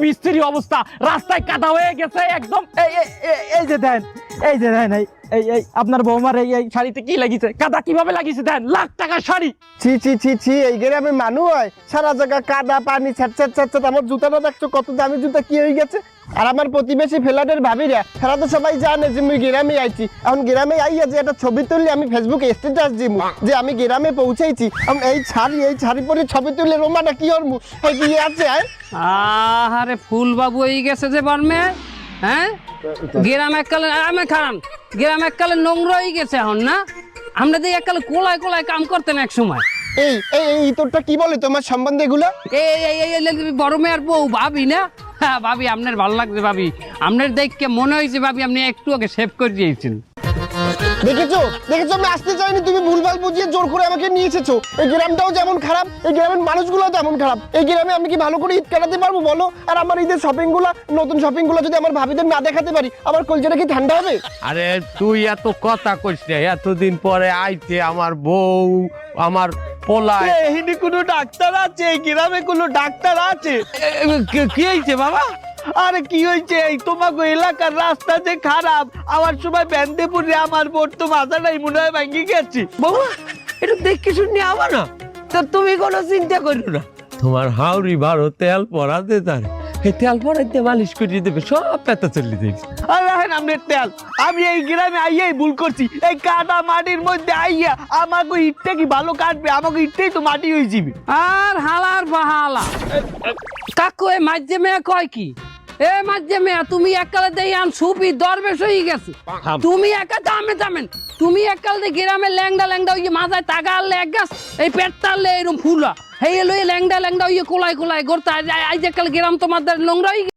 বিশ্রী অবস্থা, রাস্তায় কাদা হয়ে গেছে একদম। এই যে দেন, এই যে দেন, এই আপনার বৌমার এই শাড়িতে কি লাগিয়েছে, কাদা কিভাবে লাগিয়েছে দেন, লাখ টাকার শাড়ি। ছি ছি ছি ছি, এই গ্রামে মানুষ হয়? সারা জায়গা কাদা পানি ছ্যাট ছ্যাট। আমার জুতাটা দেখছো কত দামি জুতা, কি হয়ে গেছে? আর আমার প্রতিবেশী ফ্ল্যাটের ভাবিরা তারা তো সবাই জানে যে আমি গ্রামে আইছি। এখন গ্রামে আইয়া যে একটা ছবি তুললে আমি ফেসবুকে স্ট্যাটাস দিব যে আমি গ্রামে পৌঁছেছি। এই শাড়ি পরে ছবি তুললে রোমাটা কি ওর মুখ কি আছে? আরে ফুল বাবু এই গেছে যে বার্মে, হ্যাঁ গ্রাম এককালে আমি খারাম, গ্রাম এককালে নোংরা হয়ে গেছে এখন না। আমরা দিয়ে এককালে কোলায় কোলায় কাম করতেন এক সময়। এই এই তোরটা কি বলে তোমার সম্বন্ধে এগুলো? এই বড় মেয়ের বউ ভাবি না? হ্যাঁ ভাবি, আপনার ভালো লাগছে ভাবি, আপনার দেখকে মনে হয়েছে ভাবি আপনি একটু আগে সেভ করে দিয়েছেন। দেখেছো দেখেছো, আমি আসতে চাইনি, তুমি ভুলভাল বুঝিয়ে জোর করে আমাকে নিয়ে এসেছো। এই গ্রামটাও যেমন খারাপ, এই গ্রামের মানুষগুলোও তেমন খারাপ। এই গ্রামে আমি কি ভালো করে ঈদ কাটাতে পারবো বলো? আর আমার ঈদের শপিং গুলো, নতুন শপিং গুলো যদি আমার ভাবিদের না দেখাতে পারি, আমার কলজাটা কি ঠান্ডা হবে? আরে তুই এত কথা কইস না, এতদিন পরে আইতে আমার বউ আমার পোলা। এখানে কোনো ডাক্তার আছে? এই গ্রামে কোনো ডাক্তার আছে? কি হয়েছে বাবা? আরে কি হয়েছে, এই তোমাকে এলাকার রাস্তা যে খারাপ, আমার সময় ব্যান্দেপুরে আমার বোট তো মাথাটাই মনে হয় ভাঙি গেছি। বাবা এটা দেখে শুনি আমার না, তো তুমি কোনো চিন্তা করো না। তোমার হাওড়ি বারো তেল পরাতে তার, এই তেল পরাইতে মালিশ করে দেবে, সব ব্যথা চলে যাবে। আর রাখেন আপনার তেল, আমি এই গ্রামে আইয়াই ভুল করছি। এই কাদা মাটির মধ্যে আইয়া আমাকে ইটটা কি ভালো কাটবে? আমাকে ইটটাই তো মাটি হয়ে যাবে। আর হালার বাহালা কাকু এ মাঝে মেয়ে কয় কি? এ মাঝে মেয়ে তুমি এককালে দেই আন সুপি দরবেশ হয়ে গেছে। তুমি একা দামেন, তুমি এককালে গ্রামে ল্যাংডা ল্যাংডা ওই মাথায় টাকা আনলে এক গাছ, এই পেট টানলে এরকম ফুলা, এই লই ল্যাংডা ল্যাংডা ওই কোলায় কোলায় গড়তে আজ এককালে গ্রাম তোমাদের নোংরা হয়ে